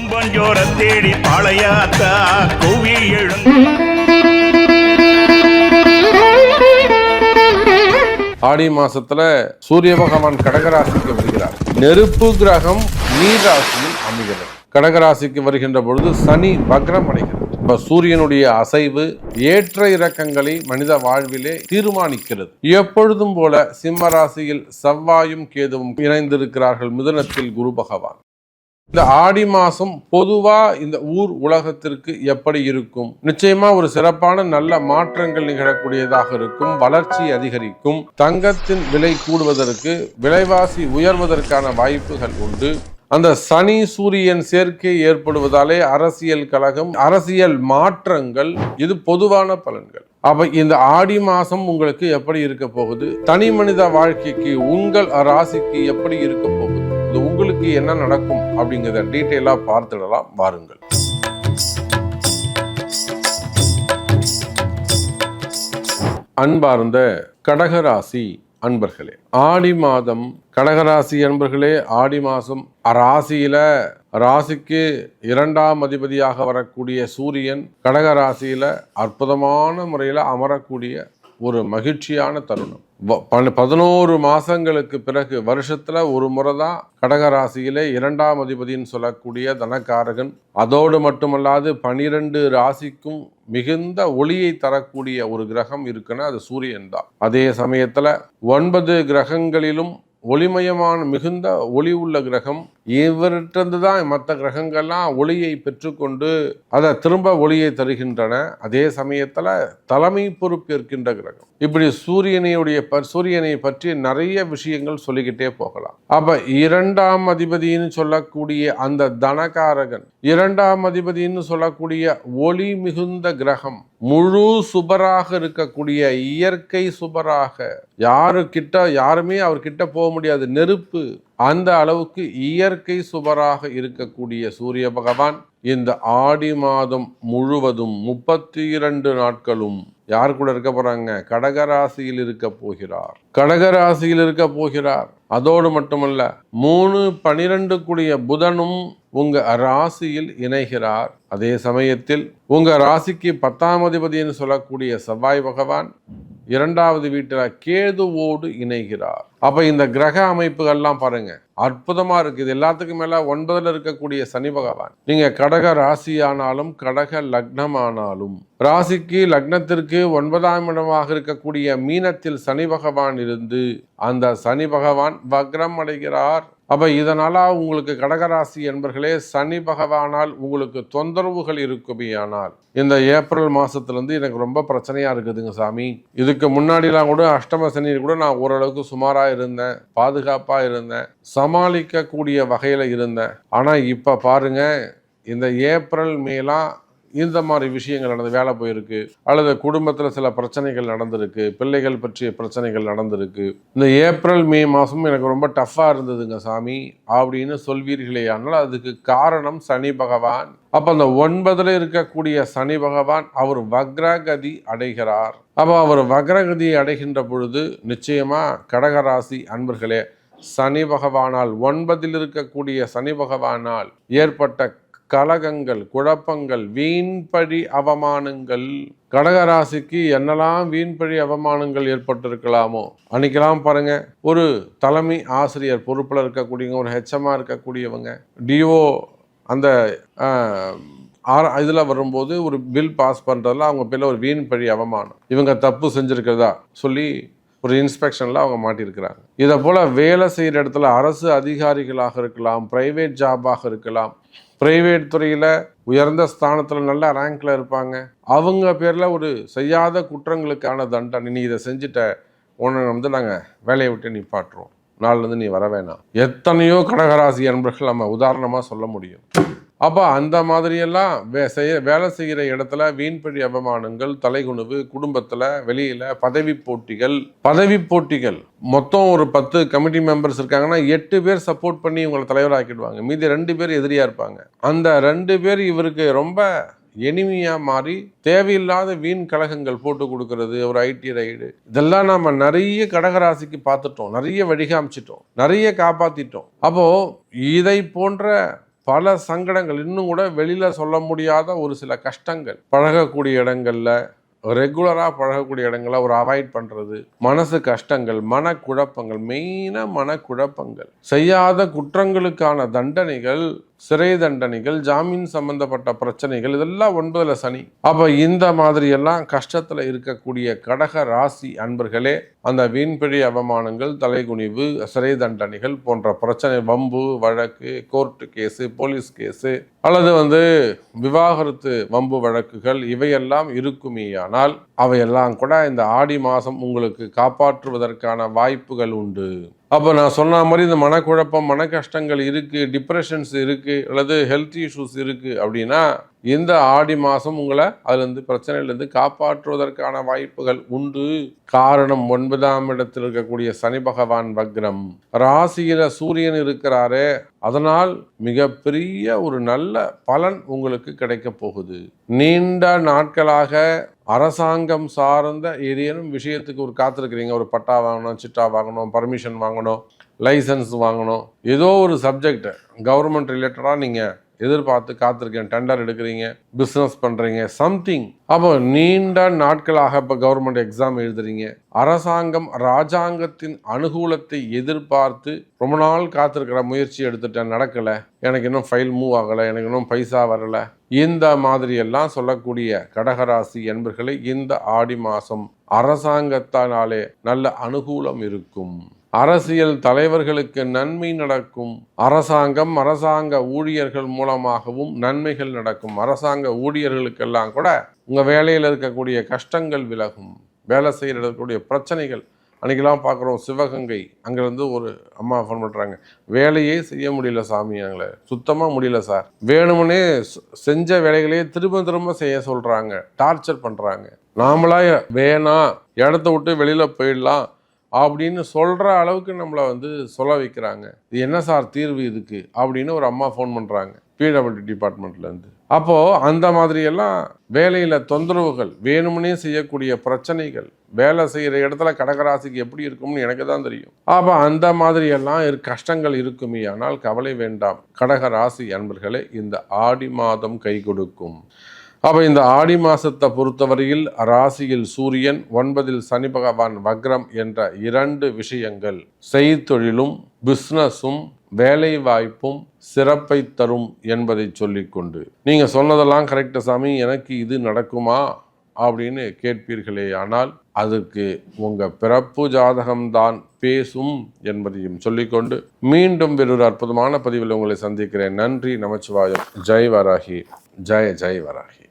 கும்பஞ்சோர தேடி பாளையாத்தா கோவி ஆடி மாசத்துல சூரிய பகவான் கடகராசிக்கு வருகிறார். நெருப்பு கிரகம் நீர் ராசியில் அமைகிறது. கடகராசிக்கு வருகின்ற பொழுது சனி வக்ரம் அடைகிறது. இப்ப சூரியனுடைய அசைவு ஏற்ற இறக்கங்களை மனித வாழ்விலே தீர்மானிக்கிறது. எப்பொழுதும் போல சிம்ம ராசியில் செவ்வாயும் கேதுவும் இணைந்திருக்கிறார்கள். மிதுனத்தில் குரு பகவான். இந்த ஆடி மாசம் பொதுவா இந்த ஊர் உலகத்திற்கு எப்படி இருக்கும்? நிச்சயமா ஒரு சிறப்பான நல்ல மாற்றங்கள் நிகழக்கூடியதாக இருக்கும். வளர்ச்சி அதிகரிக்கும். தங்கத்தின் விலை கூடுவதற்கு, விலைவாசி உயர்வதற்கான வாய்ப்புகள் உண்டு. அந்த சனி சூரியன் சேர்க்கை ஏற்படுவதாலே அரசியல் கழகம், அரசியல் மாற்றங்கள், இது பொதுவான பலன்கள். அப்ப இந்த ஆடி மாசம் உங்களுக்கு எப்படி இருக்க போகுது? தனி மனித வாழ்க்கைக்கு, உங்கள் ராசிக்கு எப்படி இருக்க போகுது? இது உங்களுக்கு என்ன நடக்கும் அப்படிங்கிறத டீட்டெயிலா பார்த்துடலாம் வாருங்கள். அன்பார்ந்த கடகராசி அன்பர்களே, ஆடி மாதம் கடகராசி அன்பர்களே, ஆடி மாதம் ராசிக்கு 2ஆம் அதிபதியாக வரக்கூடிய சூரியன் கடகராசியில அற்புதமான முறையில் அமரக்கூடிய ஒரு மகிழ்ச்சியான தருணம். 11 மாசங்களுக்கு பிறகு வருஷத்துல ஒரு முறை தான் கடகராசியிலே 2ஆம் அதிபதினு சொல்லக்கூடிய தனக்காரகன். அதோடு மட்டுமல்லாது 12 ராசிக்கும் மிகுந்த ஒளியை தரக்கூடிய ஒரு கிரகம் இருக்குன்னா அது சூரியன் தான். அதே சமயத்துல 9 கிரகங்களிலும் ஒளிமயமான மிகுந்த ஒளி உள்ள கிரகம் இவர்கிட்ட தான் மற்ற கிரகங்கள்லாம் ஒளியை பெற்றுக்கொண்டு அதை திரும்ப ஒளியை தருகின்றன. அதே சமயத்துல தலைமை பொறுப்பேற்கின்ற கிரகம். இப்படி சூரியனை பற்றி நிறைய விஷயங்கள் சொல்லிக்கிட்டே போகலாம். அப்ப 2ஆம் அதிபதினு சொல்லக்கூடிய அந்த தனகாரகன், 2ஆம் அதிபதினு சொல்லக்கூடிய ஒளி மிகுந்த கிரகம், முழு சுபராக இருக்கக்கூடிய இயற்கை சுபராக, யாருமே அவர்கிட்ட போக முடியாது, நெருப்பு, அந்த அளவுக்கு இயற்கை சுபராக இருக்கக்கூடிய சூரிய பகவான் இந்த ஆடி மாதம் முழுவதும் 32 நாட்களும் யார் கூட இருக்க போறாங்க? கடகராசியில் இருக்க போகிறார். அதோடு மட்டுமல்ல 3-12 கூடிய புதனும் உங்க ராசியில் இணைகிறார். அதே சமயத்தில் உங்க ராசிக்கு 10ஆம் அதிபதினு சொல்லக்கூடிய செவ்வாய் பகவான் 2வது வீட்டில் கேதுவோடு இணைகிறார். அப்ப இந்த கிரக அமைப்புகள்லாம் பாருங்க, அற்புதமா இருக்கு. இது எல்லாத்துக்கும் மேல 9ல் இருக்கக்கூடிய சனி பகவான். நீங்க கடக ராசி ஆனாலும் கடக லக்னம் ஆனாலும், ராசிக்கு லக்னத்திற்கு 9ஆம் இடமாக இருக்கக்கூடிய மீனத்தில் சனி பகவான் இருந்து அந்த சனி பகவான் வக்ரம் அடைகிறார். அப்ப இதனால உங்களுக்கு கடகராசி என்பர்களே, சனி பகவானால் உங்களுக்கு தொந்தரவுகள் இருக்குமே. ஆனால் இந்த ஏப்ரல் மாசத்துல எனக்கு ரொம்ப பிரச்சனையா இருக்குதுங்க சாமி, இதுக்கு முன்னாடிலாம் கூட அஷ்டம சனி கூட நான் ஓரளவுக்கு சுமாரா இருந்தேன், பாதுகாப்பா இருந்தேன், சமாளிக்க கூடிய வகையில இருந்தேன். ஆனா இப்ப பாருங்க, இந்த ஏப்ரல் மேலாம் இந்த மாதிரி விஷயங்கள் நடந்து, வேலை போயிருக்கு, அல்லது குடும்பத்தில் சில பிரச்சனைகள் நடந்திருக்கு, பிள்ளைகள் பற்றிய பிரச்சனைகள் நடந்திருக்கு. இந்த ஏப்ரல் மே மாதம் எனக்கு ரொம்ப டஃப்பாக இருந்ததுங்க சாமி அப்படின்னு சொல்வீர்களே. ஆனால் அதுக்கு காரணம் சனி பகவான். அப்போ அந்த 9ல் இருக்கக்கூடிய சனி பகவான் அவர் வக்ரகதி அடைகிறார். அப்போ அவர் வக்ரகதி அடைகின்ற பொழுது நிச்சயமா கடகராசி அன்பர்களே, சனி பகவானால் 9ல் இருக்கக்கூடிய சனி பகவானால் ஏற்பட்ட கலகங்கள், குழப்பங்கள், வீண்பழி அவமானங்கள், கடகராசிக்கு என்னெல்லாம் வீண்பழி அவமானங்கள் ஏற்பட்டிருக்கலாமோ அன்னைக்கெல்லாம் பாருங்க. ஒரு தலைமை ஆசிரியர் பொறுப்பில் இருக்கக்கூடியவங்க, ஒரு ஹெச்எம்ஆ இருக்கக்கூடியவங்க, டிஓ அந்த இதில் வரும்போது ஒரு பில் பாஸ் பண்ணுறதுல அவங்க பேரில் ஒரு வீண்பழி அவமானம், இவங்க தப்பு செஞ்சுருக்கிறதா சொல்லி ஒரு இன்ஸ்பெக்ஷனில் அவங்க மாட்டியிருக்கிறாங்க. இதை போல் வேலை செய்கிற இடத்துல அரசு அதிகாரிகளாக இருக்கலாம், பிரைவேட் ஜாபாக இருக்கலாம், பிரைவேட் துறையில் உயர்ந்த ஸ்தானத்தில் நல்ல ரேங்க்ல இருப்பாங்க, அவங்க பேரில் ஒரு செய்யாத குற்றங்களுக்கான தண்டனை, நீ இதை செஞ்சுட்ட, உன்னை நாங்கள் வேலையை விட்டு நிப்பாட்டுறோம், நாள்லேருந்து நீ வர வேணாம். எத்தனையோ கடகராசி அன்பர்கள் நம்ம உதாரணமாக சொல்ல முடியும். அப்போ அந்த மாதிரியெல்லாம் வேலை செய்கிற இடத்துல வீண்பழி அவமானங்கள், தலைகுணிவு, குடும்பத்தில் வெளியில் பதவி போட்டிகள் மொத்தம் ஒரு 10 கமிட்டி மெம்பர்ஸ் இருக்காங்கன்னா 8 பேர் சப்போர்ட் பண்ணி இவங்களை தலைவராக்கிடுவாங்க, மீதி 2 பேர் எதிரியாக இருப்பாங்க. அந்த 2 பேர் இவருக்கு ரொம்ப எளிமையாக மாறி தேவையில்லாத வீண் கழகங்கள் போட்டு கொடுக்கறது, ஒரு ஐடி ரைடு, இதெல்லாம் நம்ம நிறைய கடகராசிக்கு பார்த்துட்டோம், நிறைய வழிகாமிச்சிட்டோம், நிறைய காப்பாற்றிட்டோம். அப்போது இதை போன்ற பல சங்கடங்கள், இன்னும் கூட வெளியில சொல்ல முடியாத ஒரு சில கஷ்டங்கள், பழகக்கூடிய இடங்கள்ல, ரெகுலராக பழகக்கூடிய இடங்களை ஒரு அவாய்ட் பண்ணுறது, மனசு கஷ்டங்கள், மனக்குழப்பங்கள், மெயினாக மனக்குழப்பங்கள், செய்யாத குற்றங்களுக்கான தண்டனைகள், சிறை தண்டனைகள், ஜாமீன் சம்பந்தப்பட்ட பிரச்சனைகள், இதெல்லாம் 9ல் சனி. அப்போ இந்த மாதிரி எல்லாம் கஷ்டத்தில் இருக்கக்கூடிய கடக ராசி அன்பர்களே, அந்த வீண்பிழி அவமானங்கள், தலைகுனிவு, சிறை தண்டனைகள் போன்ற பிரச்சனை, வம்பு வழக்கு, கோர்ட்டு கேஸு, போலீஸ் கேஸு, அல்லது விவாகரத்து வம்பு வழக்குகள், இவையெல்லாம் இருக்குமேயானால் அவையெல்லாம் கூட இந்த ஆடி மாதம் உங்களுக்கு காப்பாற்றுவதற்கான வாய்ப்புகள் உண்டு. அப்போ நான் சொன்ன மாதிரி இந்த மனக்குழப்பம், மன கஷ்டங்கள் இருக்குது, டிப்ரெஷன்ஸ் இருக்குது, அல்லது ஹெல்த் இஷ்யூஸ் இருக்குது அப்படின்னா இந்த ஆடி மாதம் உங்களை அதுலேருந்து பிரச்சனையிலேருந்து காப்பாற்றுவதற்கான வாய்ப்புகள் உண்டு. காரணம் 9ஆம் இடத்தில் இருக்கக்கூடிய சனி பகவான் வக்ரம், ராசியில சூரியன் இருக்கிறாரே, அதனால் மிகப்பெரிய ஒரு நல்ல பலன் உங்களுக்கு கிடைக்க போகுது. நீண்ட நாட்களாக அரசாங்கம் சார்ந்த ஏதேனும் விஷயத்துக்கு ஒரு காத்திருக்கிறீங்க, ஒரு பட்டா வாங்கணும், சிட்டா வாங்கணும், பர்மிஷன் வாங்கணும், லைசன்ஸ் வாங்கணும், ஏதோ ஒரு சப்ஜெக்ட் கவர்மெண்ட் ரிலேட்டடாக நீங்கள் எதிர்பார்த்து காத்திருக்கேன், டெண்டர் எடுக்கிறீங்க, பிஸ்னஸ் பண்ணுறீங்க, சம்திங். அப்போ நீண்ட நாட்களாக இப்போ கவர்மெண்ட் எக்ஸாம் எழுதுறீங்க, அரசாங்கம் ராஜாங்கத்தின் அனுகூலத்தை எதிர்பார்த்து ரொம்ப நாள் காத்திருக்கிற முயற்சி எடுத்துட்டேன், நடக்கலை, எனக்கு இன்னும் ஃபைல் மூவ் ஆகலை, எனக்கு இன்னும் பைசா வரலை, இந்த மாதிரி எல்லாம் சொல்லக்கூடிய கடகராசி என்பர்களை இந்த ஆடி மாதம் அரசாங்கத்தினாலே நல்ல அனுகூலம் இருக்கும். அரசியல் தலைவர்களுக்கு நன்மை நடக்கும். அரசாங்க ஊழியர்கள் மூலமாகவும் நன்மைகள் நடக்கும். அரசாங்க ஊழியர்களுக்கெல்லாம் கூட உங்கள் வேலையில் இருக்கக்கூடிய கஷ்டங்கள் விலகும். வேலை செய்கிற இருக்கக்கூடிய பிரச்சனைகள், அன்றைக்கெல்லாம் பார்க்குறோம் சிவகங்கை, அங்கேருந்து ஒரு அம்மா ஃபோன் பண்ணுறாங்க, வேலையே செய்ய முடியல சாமி, எங்களை சுத்தமாக முடியல சார், வேணுமுன்னே செஞ்ச வேலைகளையே திரும்ப செய்ய சொல்கிறாங்க, டார்ச்சர் பண்ணுறாங்க, நாமளா வேணாம் இடத்த விட்டு வெளியில் போயிடலாம் அப்படின்னு சொல்கிற அளவுக்கு நம்மளை சொல்ல வைக்கிறாங்க. இது என்ன சார் தீர்வு இதுக்கு அப்படின்னு ஒரு அம்மா ஃபோன் பண்ணுறாங்க பிடபிள்யூடி டிபார்ட்மெண்ட்லேருந்து. அப்போது அந்த மாதிரியெல்லாம் வேலையில் தொந்தரவுகள், வேணுமுன்னே செய்யக்கூடிய பிரச்சனைகள், வேலை செய்கிற இடத்துல கடகராசிக்கு எப்படி இருக்கும்னு எனக்கு தான் தெரியும். அப்போ அந்த மாதிரியெல்லாம் கஷ்டங்கள் இருக்குமே, ஆனால் கவலை வேண்டாம் கடகராசி அன்பர்களே, இந்த ஆடி மாதம் கை கொடுக்கும். அப்போ இந்த ஆடி மாதத்தை பொறுத்தவரையில் ராசியில் சூரியன், 9ல் சனி பகவான் வக்ரம் என்ற 2 விஷயங்கள் செய்தொழிலும் பிஸ்னஸும் வேலை வாய்ப்பும் சிறப்பை தரும் என்பதை சொல்லிக்கொண்டு, நீங்கள் சொன்னதெல்லாம் கரெக்டு சாமி, எனக்கு இது நடக்குமா அப்படின்னு கேட்பீர்களே, ஆனால் அதற்கு உங்கள் பிறப்பு ஜாதகம்தான் பேசும் என்பதையும் சொல்லிக்கொண்டு மீண்டும் வேறொரு அற்புதமான பதிவில் உங்களை சந்திக்கிறேன். நன்றி, நமச்சிவாயம். ஜெய் வராகி, ஜெய் ஜெய் வராகி.